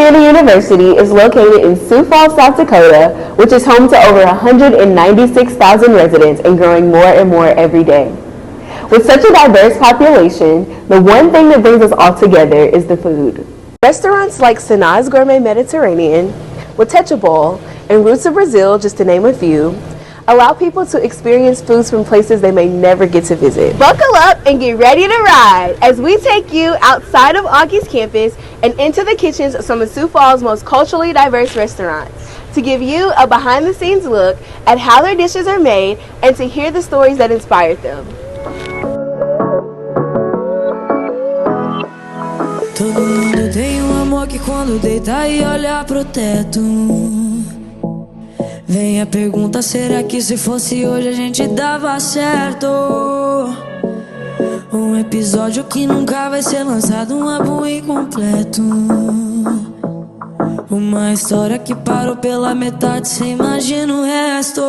Augustana University is located in Sioux Falls, South Dakota, which is home to over 196,000 residents and growing more and more every day. With such a diverse population, the one thing that brings us all together is the food. Restaurants like Sanaa's Gourmet Mediterranean, Watecha Bowl, and Roots of Brazil, just to name a few, allow people to experience foods from places they may never get to visit. Buckle up and get ready to ride as we take you outside of Augie's campus and into the kitchens of some of Sioux Falls' most culturally diverse restaurants to give you a behind-the-scenes look at how their dishes are made and to hear the stories that inspired them. Todo mundo tem amor que quando deita e olha pro teto. Vem a pergunta, será que se fosse hoje a gente dava certo? Um episódio que nunca vai ser lançado, um álbum incompleto. Uma história que parou pela metade, cê imagina o resto.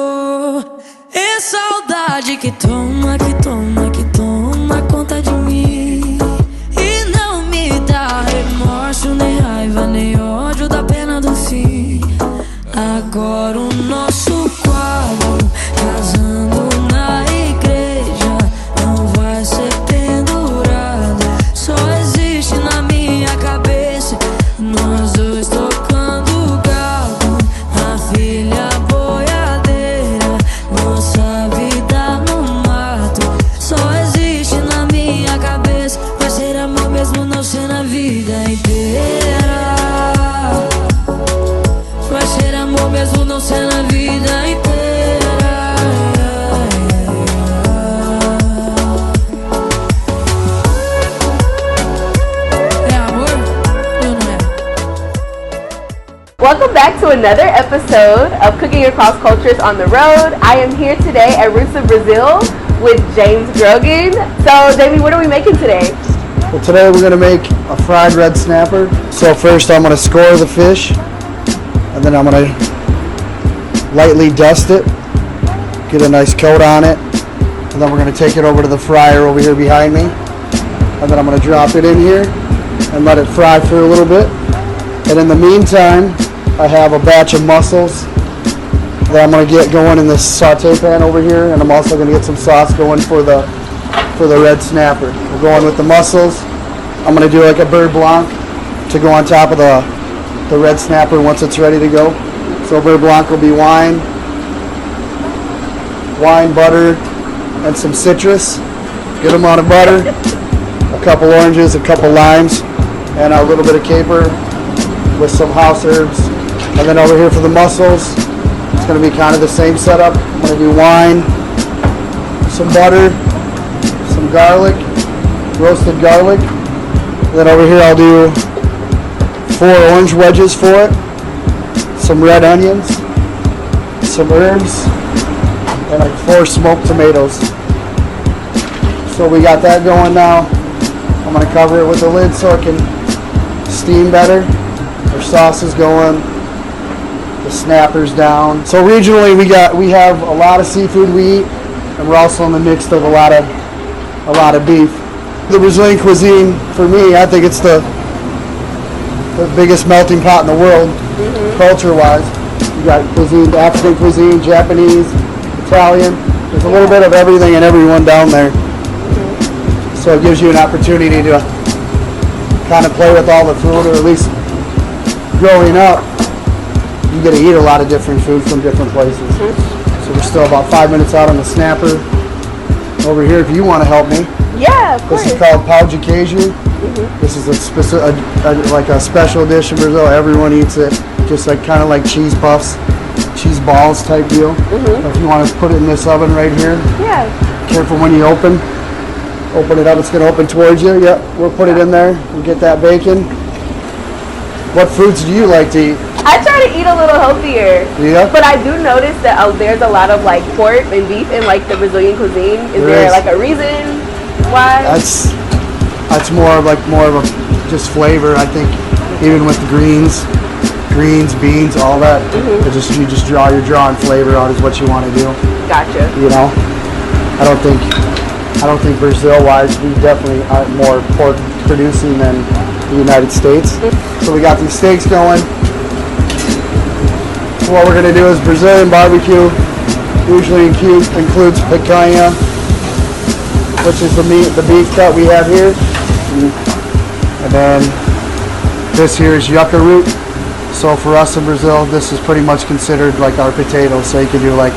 E saudade que toma, que toma, que toma conta de mim. E não me dá remorso, nem raiva, nem ódio da pena do fim. Agora o nosso quadro, casando na igreja, não vai ser pendurado. Só existe na minha cabeça, nós dois tocando galo, a filha boiadeira, nossa vida no mato. Só existe na minha cabeça, vai ser amor mesmo não ser na vida inteira. Vai ser amor mesmo não ser na vida inteira. É amor ou não é? Welcome back to another episode of Cooking Across Cultures on the Road. I am here today at Roots of Brazil with James Grogan. So, Jamie, what are we making today? Well, today we're going to make a fried red snapper. So first I'm going to score the fish, and then I'm going to lightly dust it, get a nice coat on it, and then we're going to take it over to the fryer over here behind me, and then I'm going to drop it in here and let it fry for a little bit. And in the meantime, I have a batch of mussels that I'm going to get going in this saute pan over here, and I'm also going to get some sauce going for the red snapper. We're going with the mussels. I'm going to do like a beurre blanc to go on top of the red snapper once it's ready to go. So beurre blanc will be wine, butter, and some citrus. Good amount of butter, a couple oranges, a couple limes, and a little bit of caper with some house herbs. And then over here for the mussels, it's going to be kind of the same setup. I'm going to do wine, some butter, some garlic, roasted garlic. And then over here I'll do 4 orange wedges for it, some red onions, some herbs, and like 4 smoked tomatoes. So we got that going now. I'm going to cover it with a lid so it can steam better. Our sauce is going, the snapper's down. So regionally we have a lot of seafood we eat, and we're also in the mix of a lot of beef. The Brazilian cuisine, for me, I think it's the biggest melting pot in the world, culture-wise. You got cuisine, African cuisine, Japanese, Italian. There's a little bit of everything and everyone down there. So it gives you an opportunity to kind of play with all the food, or at least growing up, you get to eat a lot of different food from different places. So we're still about 5 minutes out on the snapper. Over here, if you want to help me. Yeah, of course. This is called pau de queijo. This is like a special dish in Brazil. Everyone eats it, just like kind of like cheese puffs, cheese balls type deal. If you want to put it in this oven right here. Yeah. Careful when you open it up. It's going to open towards you. Yep. We'll put it in there and get that bacon. What foods do you like to eat? I try to eat a little healthier. Yeah. But I do notice that there's a lot of like pork and beef in like the Brazilian cuisine. Is there like a reason why? That's more of a just flavor. I think even with the greens, beans, all that. You just drawing flavor out is what you want to do. Gotcha. You know, I don't think Brazil wise we definitely are more pork producing than the United States. So we got these steaks going. So what we're going to do is Brazilian barbecue. Usually includes picanha, which is the beef cut we have here. And then this here is yucca root. So for us in Brazil, this is pretty much considered like our potatoes. So you can do like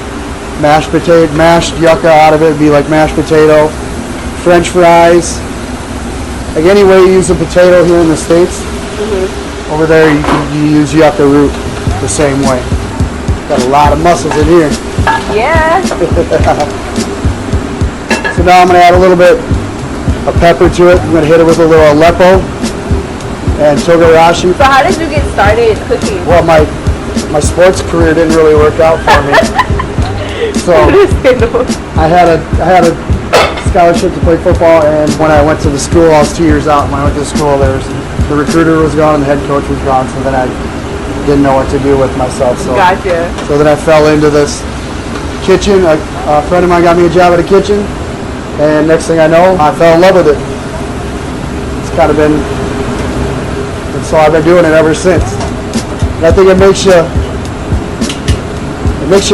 mashed yucca out of it. It'd be like mashed potato, French fries. Like any way you use a potato here in the States, over there you use yucca root the same way. Got a lot of muscles in here. Yeah. So now I'm going to add a little bit of pepper to it. I'm going to hit it with a little Aleppo and togarashi. So how did you get started cooking? Well, my sports career didn't really work out for me. So I had a scholarship to play football, and when I went to the school, I was 2 years out. When I went to school, the recruiter was gone and the head coach was gone, so then I didn't know what to do with myself. So, Gotcha. So then I fell into this kitchen. A friend of mine got me a job at a kitchen, and next thing I know, I fell in love with it. It's kind of been, and so I've been doing it ever since. And I think it makes you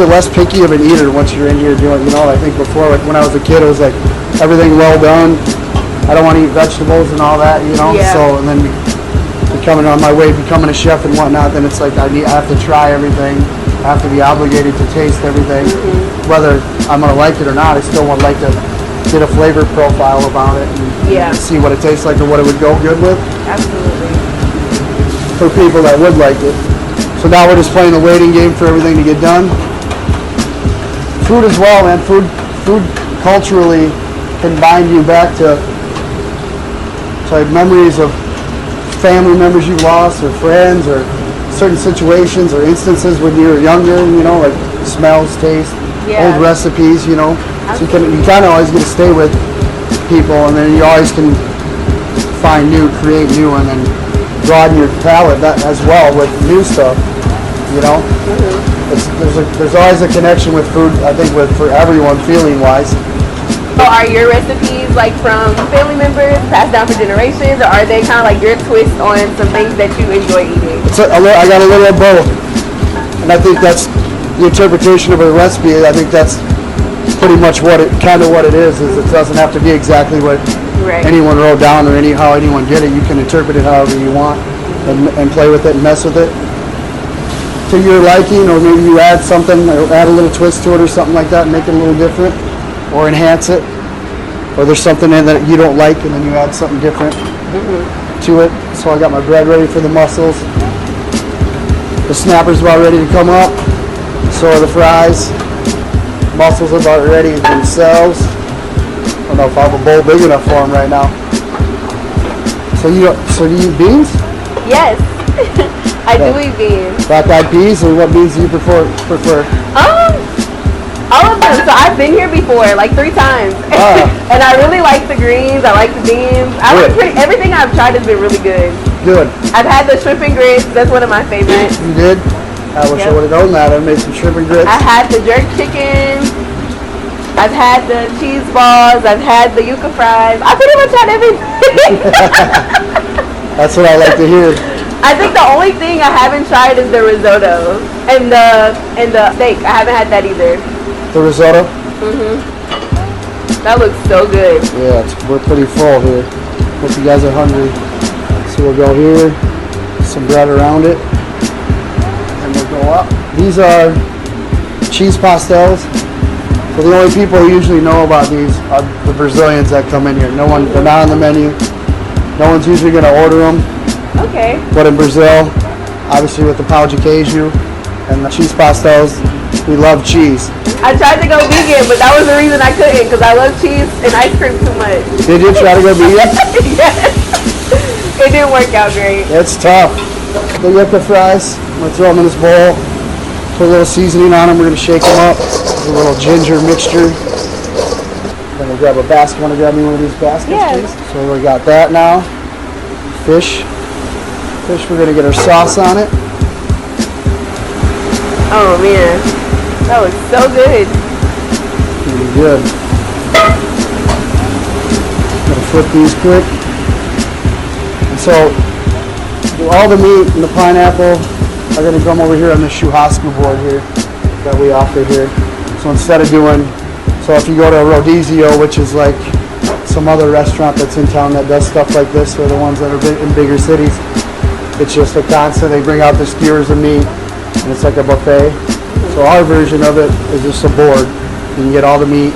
less picky of an eater once you're in here doing, I think before, like when I was a kid, it was like everything well done. I don't want to eat vegetables and all that, Yeah. So, and then becoming on my way, becoming a chef and whatnot, then it's like I have to try everything. I have to be obligated to taste everything. Whether I'm going to like it or not, I still would like to get a flavor profile about it and see what it tastes like or what it would go good with. Absolutely. For people that would like it. So now we're just playing the waiting game for everything to get done. Food as well, man. Food culturally can bind you back to memories of family members you've lost, or friends, or certain situations or instances when you were younger. Like smells, taste, old recipes. So you kind of always get to stay with people, and then you always can find new, create new, and then broaden your palate as well with new stuff. There's always a connection with food, I think, for everyone, feeling wise. So are your recipes like from family members, passed down for generations, or are they kind of like your twist on some things that you enjoy eating? I got a little of both, and I think that's the interpretation of a recipe. I think that's pretty much what it is. Is it doesn't have to be exactly what anyone wrote down or how anyone did it. You can interpret it however you want and play with it and mess with it to your liking, or maybe you add something or add a little twist to it or something like that and make it a little different or enhance it, or there's something in that you don't like and then you add something different to it. So I got my bread ready for the mussels. The snapper's about ready to come up, so are the fries. Mussels are about ready themselves. I don't know if I have a bowl big enough for them right now. So do you eat beans? Yes. I do eat beans. Black-eyed peas, or what beans do you prefer? All of them. So I've been here before, like 3 times. And I really like the greens. I like the beans. Everything I've tried has been really good. Good. I've had the shrimp and grits. That's one of my favorites. You did? I wish I would have known that. I made some shrimp and grits. I had the jerk chicken. I've had the cheese balls. I've had the yuca fries. I pretty much had everything. That's what I like to hear. I think the only thing I haven't tried is the risotto and the steak. I haven't had that either. The risotto? That looks so good. Yeah, we're pretty full here. Hope you guys are hungry. So we'll go here, some bread around it, and we'll go up. These are cheese pastels. So the only people who usually know about these are the Brazilians that come in here. They're not on the menu. No one's usually going to order them. Okay. But in Brazil, obviously with the pão de queijo and the cheese pastels, we love cheese. I tried to go vegan, but that was the reason I couldn't, because I love cheese and ice cream too much. Did you try to go vegan? Yes. It didn't work out great. It's tough. The yucca fries, I'm going to throw them in this bowl. Put a little seasoning on them. We're going to shake them up. A little ginger mixture. Then we'll grab a basket. Want to grab me one of these baskets, please? So we got that now. Fish, we're going to get our sauce on it. Oh man, that looks so good. Pretty good. Gonna flip these quick. And so all the meat and the pineapple are going to come over here on the churrasco board here that we offer here. So instead of doing, so if you go to a Rodizio, which is like some other restaurant that's in town that does stuff like this, or the ones that are in bigger cities, it's just a constant, they bring out the skewers of meat, and it's like a buffet. So our version of it is just a board. You can get all the meat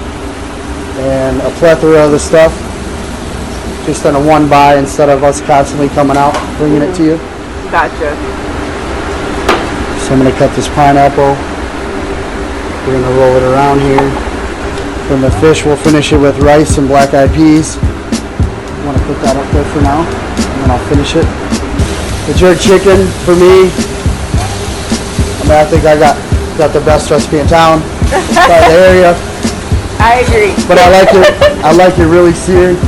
and a plethora of the stuff, just in a one buy instead of us constantly coming out, bringing it to you. Gotcha. So I'm going to cut this pineapple. We're going to roll it around here. Then the fish, we'll finish it with rice and black-eyed peas. I want to put that up there for now, and then I'll finish it. The jerk chicken, for me, I think I got the best recipe in town, by the area. I agree. But I like it really seared.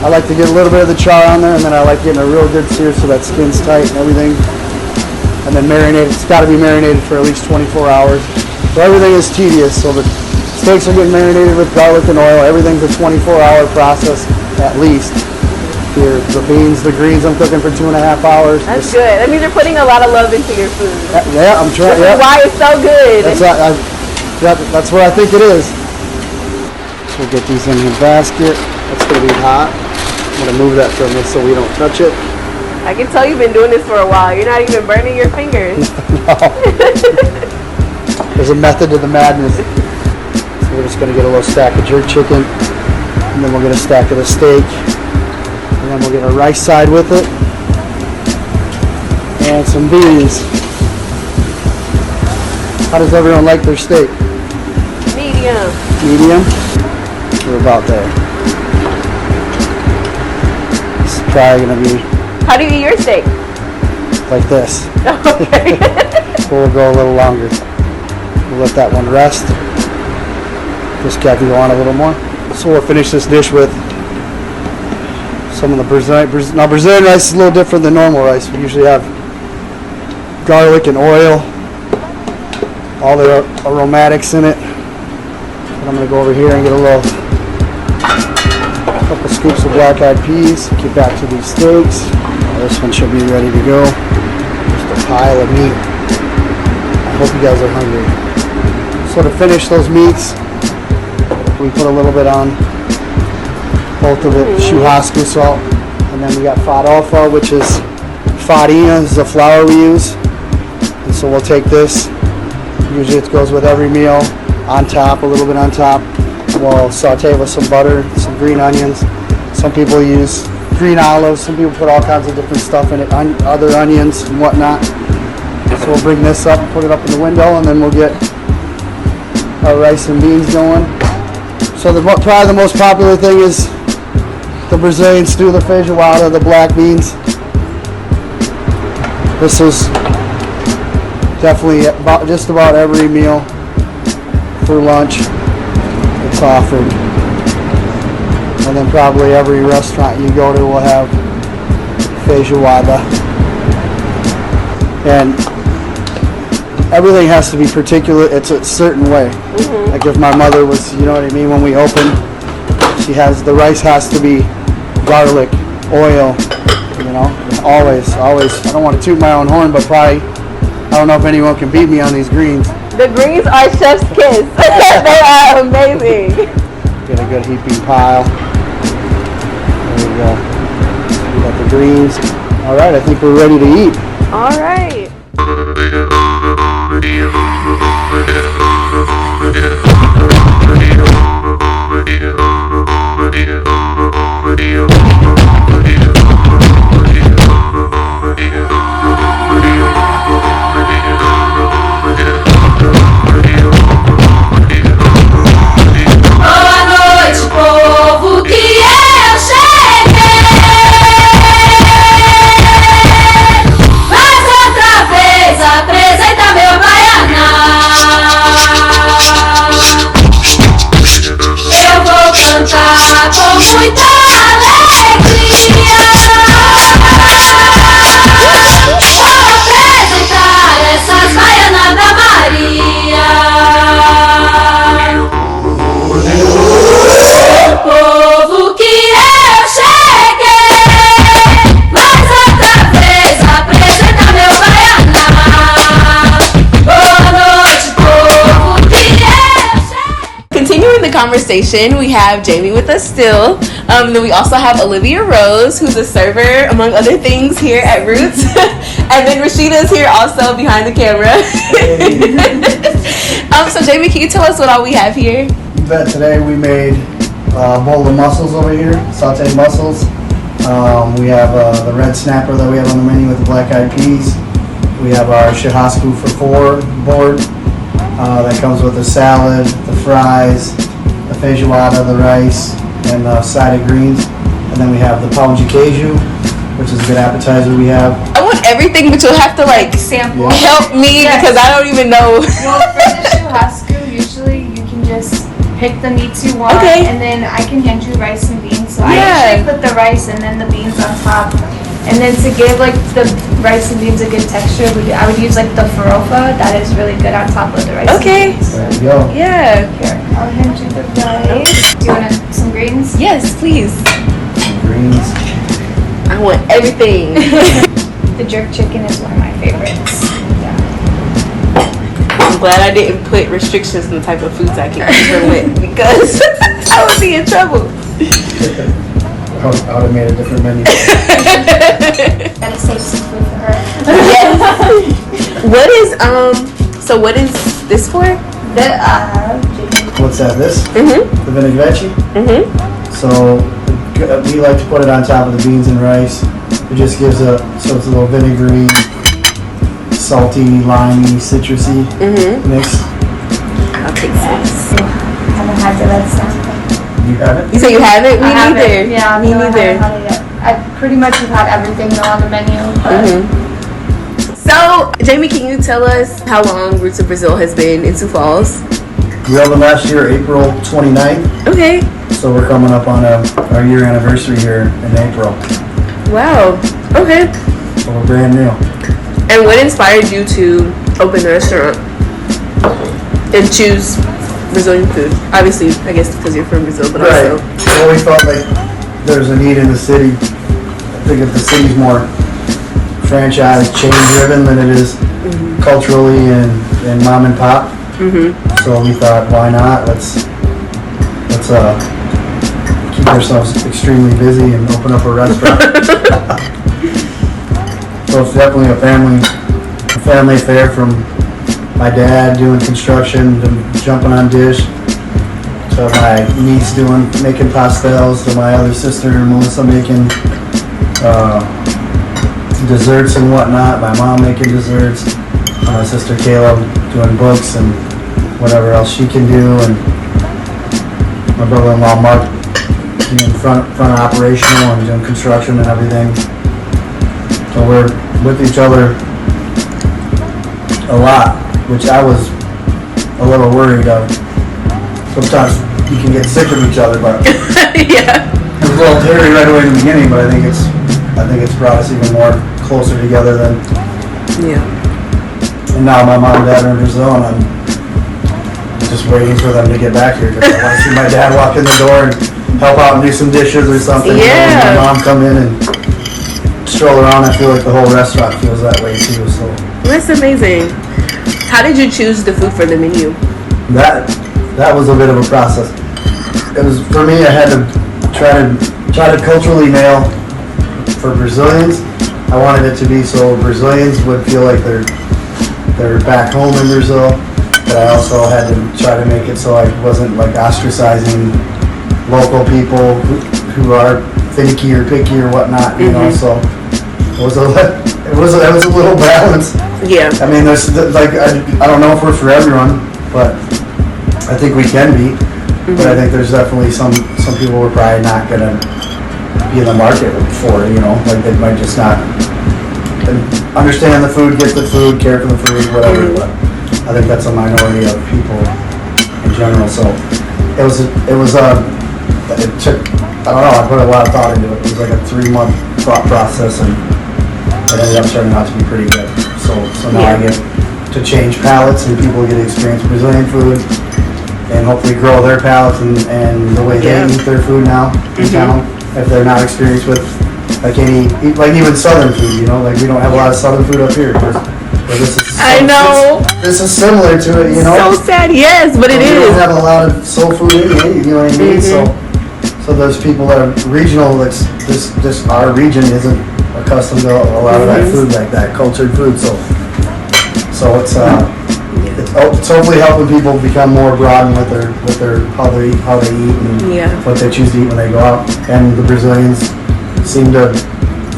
I like to get a little bit of the char on there, and then I like getting a real good sear so that skin's tight and everything. And then marinate. It's got to be marinated for at least 24 hours. So everything is tedious. So the steaks are getting marinated with garlic and oil. Everything's a 24-hour process at least. Here, the beans, the greens, I'm cooking for 2.5 hours. That's good. That means you're putting a lot of love into your food. Yeah, I'm trying. This is why it's so good. That's what I think it is. So we'll get these in the basket. That's going to be hot. I'm going to move that from this so we don't touch it. I can tell you've been doing this for a while. You're not even burning your fingers. No. There's a method to the madness. So we're just going to get a little stack of jerk chicken, and then we'll get a stack of the steak, and then we'll get a rice side with it, and some beans. How does everyone like their steak? Medium. Medium? We're about there. It's probably going to be How do you eat your steak? like this. Okay. We'll go a little longer. We'll let that one rest. This guy can go on a little more. So we'll finish this dish with some of the Brazilian. Now Brazilian rice is a little different than normal rice. We usually have garlic and oil, all the aromatics in it. And I'm going to go over here and get a couple scoops of black-eyed peas. Get back to these steaks. This one should be ready to go. Just a pile of meat. I hope you guys are hungry. So to finish those meats, we put a little bit on both of it, churrasco salt, and then we got farofa, which is farinha, is the flour we use. And so we'll take this. Usually it goes with every meal on top, a little bit on top. We'll saute with some butter, some green onions. Some people use green olives. Some people put all kinds of different stuff in it, other onions and whatnot. So we'll bring this up and put it up in the window, and then we'll get our rice and beans going. So probably the most popular thing is the Brazilian stew, the feijoada, the black beans. This is definitely just about every meal for lunch. It's offered. And then probably every restaurant you go to will have feijoada. And everything has to be particular. It's a certain way. Like if my mother was, you know what I mean, when we open, the rice has to be garlic, oil, you know, always. I don't want to toot my own horn, but probably, I don't know if anyone can beat me on these greens. The greens are chef's kiss. They are amazing. Get a good heaping pile. There we go. We got the greens. All right, I think we're ready to eat. All right. Boa noite, povo, que eu cheguei. Mais outra vez apresentando conversation. We have Jamie with us still. Then we also have Olivia Rose, who's a server, among other things, here at Roots. And then Rachida is here also behind the camera. So Jamie, can you tell us what all we have here? You bet. Today we made a bowl of mussels over here, sauteed mussels. We have the red snapper that we have on the menu with the black-eyed peas. We have our churrasco for four board that comes with the salad, the fries, the feijoada, the rice, and the side of greens. And then we have the pão de queijo, which is a good appetizer we have. I want everything, but you'll have to sample. Help me because I don't even know. Well, for the churrasco, usually you can just pick the meats you want, and then I can hand you rice and beans. So I usually put the rice and then the beans on top. And then to give like the rice and beans a good texture, I would use like the farofa. That is really good on top of the rice and beans. There you go. Yeah. Here, I'll hand you the rice. Do you want some greens? Yes, please. Greens. I want everything. The jerk chicken is one of my favorites. Yeah. I'm glad I didn't put restrictions on the type of foods I can eat her with because I would be in trouble. I would have made a different menu. Gotta save some food for her. Yes. What is this for? What's that? This? Mm-hmm. The vinaigrette? Mm-hmm. So we like to put it on top of the beans and rice. It just gives it's a little vinegary, salty, limey, citrusy mix. I'll take some. I haven't had the red snapper. You have it? You say you have it? Me I neither. haven't. Yeah, me no, neither. I haven't had it yet. I pretty much have had everything though on the menu. But So, Jamie, can you tell us how long Roots of Brazil has been in Sioux Falls? We opened last year, April 29th. Okay. So we're coming up on our year anniversary here in April. Wow. Okay. So we're brand new. And what inspired you to open the restaurant and choose Brazilian food? Obviously, I guess because you're from Brazil, but also. Well, we felt like there's a need in the city. I think if the city's more franchise chain driven than it is culturally and mom and pop. So we thought, why not? Let's keep ourselves extremely busy and open up a restaurant. So it's definitely a family affair, from my dad doing construction to jumping on dish, to my niece making pastels, to my other sister Melissa making desserts and whatnot, my mom making desserts, my sister Kayla doing books and whatever else she can do, and my brother-in-law Mark being front operational and doing construction and everything. So we're with each other a lot, which I was a little worried of. Sometimes you can get sick of each other, but Yeah. it was a little hairy right away in the beginning, but I think it's brought us even more closer together than. Yeah. And now my mom and dad are in Brazil, and I'm just waiting for them to get back here because I want to see my dad walk in the door and help out and do some dishes or something. Yeah. You know, and my mom come in and stroll around. I feel like the whole restaurant feels that way too. So That's amazing. How did you choose the food for the menu? that was a bit of a process. It was, for me, I had to try to culturally nail for Brazilians. I wanted it to be so Brazilians would feel like they're back home in Brazil, but I also had to try to make it so I wasn't like ostracizing local people who are finicky or picky or whatnot, you know. So it was a little balance. Yeah. I mean, there's like I don't know if we're for everyone, but I think we can be. But I think there's definitely some people we're probably not gonna be in the market for. You know, like they might just not understand the food, get the food, care for the food, whatever. But I think that's a minority of people in general. So it took, I don't know, I put a lot of thought into it. It was like a 3-month thought process, and it ended up turning out to be pretty good. So now I get to change palates, and people get to experience Brazilian food, and hopefully grow their palates and the way they eat their food now in town. If they're not experienced with like even Southern food, you know, like we don't have a lot of Southern food up here. We're But I know. This is similar to it, you know. So sad, yes, but it We is. don't have a lot of soul food in it, you know what I mean? So there's people that are regional. That's this our region isn't accustomed to a lot of that food like that, cultured food. So it's hopefully helping people become more broad in with their how they eat and what they choose to eat when they go out. And the Brazilians seem to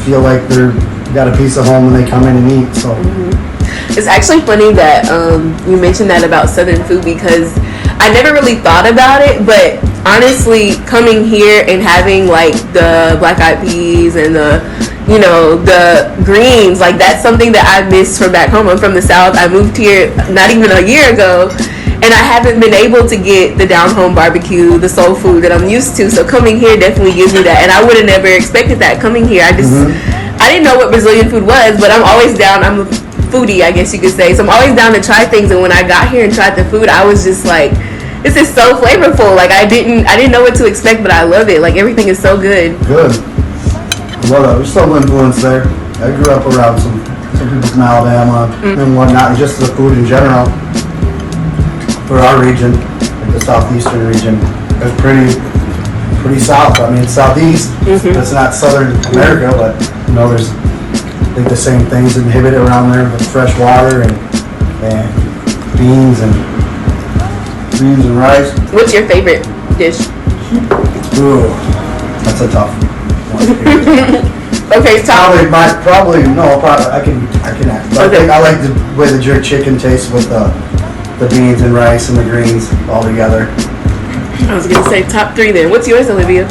feel like they're got a piece of home when they come in and eat. So it's actually funny that you mentioned that about Southern food, because I never really thought about it, but honestly, coming here and having like the black eyed peas and the greens, like that's something that I miss from back home. I'm from the South. I moved here not even a year ago, and I haven't been able to get the down home barbecue, the soul food that I'm used to. So coming here definitely gives me that, and I would have never expected that coming here. I didn't know what Brazilian food was, but I'm always down. I'm a foodie, I guess you could say. So I'm always down to try things, and when I got here and tried the food, I was just like, this is so flavorful. Like I didn't know what to expect, but I love it. Like everything is so good. Good. Well, there's some influence there. I grew up around some people from Alabama and whatnot, and just the food in general. For our region, like the southeastern region, it's pretty south. I mean, southeast. It's not Southern America, but there's I think the same things inhibited around there with fresh water and beans and rice. What's your favorite dish? Ooh, that's a tough one. Okay, probably I can act. But I think I like the way the jerk chicken tastes with the beans and rice and the greens all together. I was gonna say top 3 then. What's yours, Olivia?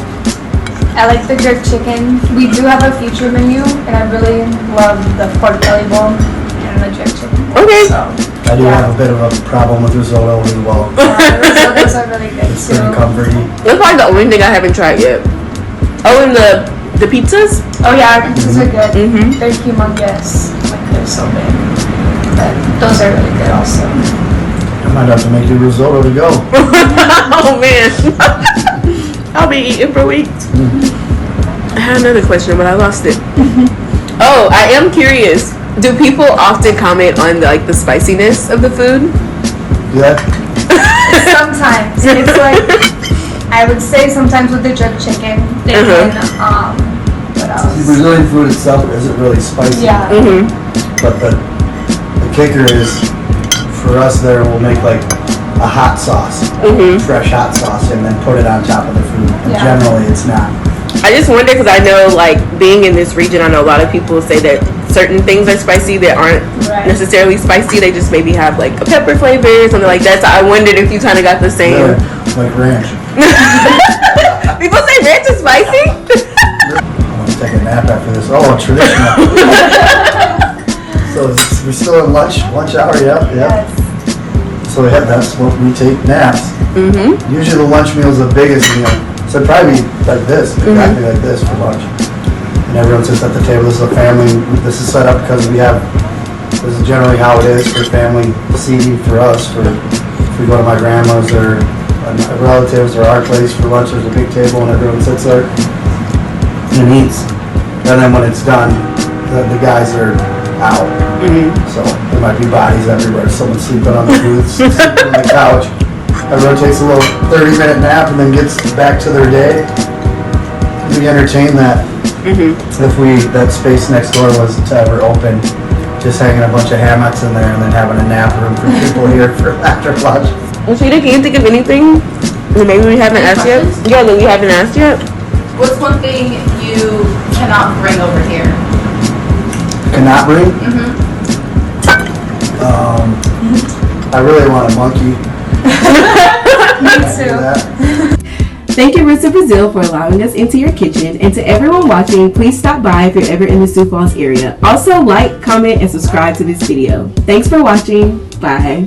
I like the jerk chicken. We do have a feature menu, and I really love the pork belly bowl and the jerk chicken. Okay. So, I do have a bit of a problem with risotto as well. Risottos are really good It's too. pretty comforting. That's probably the only thing I haven't tried yet. Oh, and the pizzas? Oh yeah, our pizzas are good. They're humongous. Like they're so big. But those are really good also. I might have to make you risotto to go. Oh man. I'll be eating for weeks. I had another question, but I lost it. Oh, I am curious. Do people often comment on the spiciness of the food? Yeah. Sometimes. It's like, I would say sometimes with the jerk chicken, they can, what else? The Brazilian food itself isn't really spicy. Yeah. But the kicker is, for us there, we'll make like a hot sauce, fresh hot sauce, and then put it on top of the food. And generally it's not. I just wonder because I know, being in this region, I know a lot of people say that certain things are spicy that aren't necessarily spicy. They just maybe have a pepper flavor or something like that. So I wondered if you kind of got the same. Yeah, like ranch. People say ranch is spicy? I'm going to take a nap after this. Oh, traditional. So we're still in lunch hour, yeah. Yes. So that's what we take, naps. Usually the lunch meal is the biggest meal. So it'd probably be like this, exactly like this for lunch. And everyone sits at the table. This is a family. This is set up because this is generally how it is for family seating for us. If we go to my grandma's or my relatives or our place for lunch, there's a big table and everyone sits there and eats. And then when it's done, the guys are out. So there might be bodies everywhere. Someone sleeping on the booths, sleeping on the couch. Everyone takes a little 30-minute nap and then gets back to their day. We entertain that. If that space next door was to ever open, just hanging a bunch of hammocks in there and then having a nap room for people here for after lunch. Rachida, can you think of anything that maybe we haven't asked yet? Yeah, that we haven't asked yet. What's one thing you cannot bring over here? Cannot bring? I really want a monkey. Me too. Thank you, Roots of Brazil, for allowing us into your kitchen. And to everyone watching, please stop by if you're ever in the Sioux Falls area. Also, like, comment, and subscribe to this video. Thanks for watching. Bye.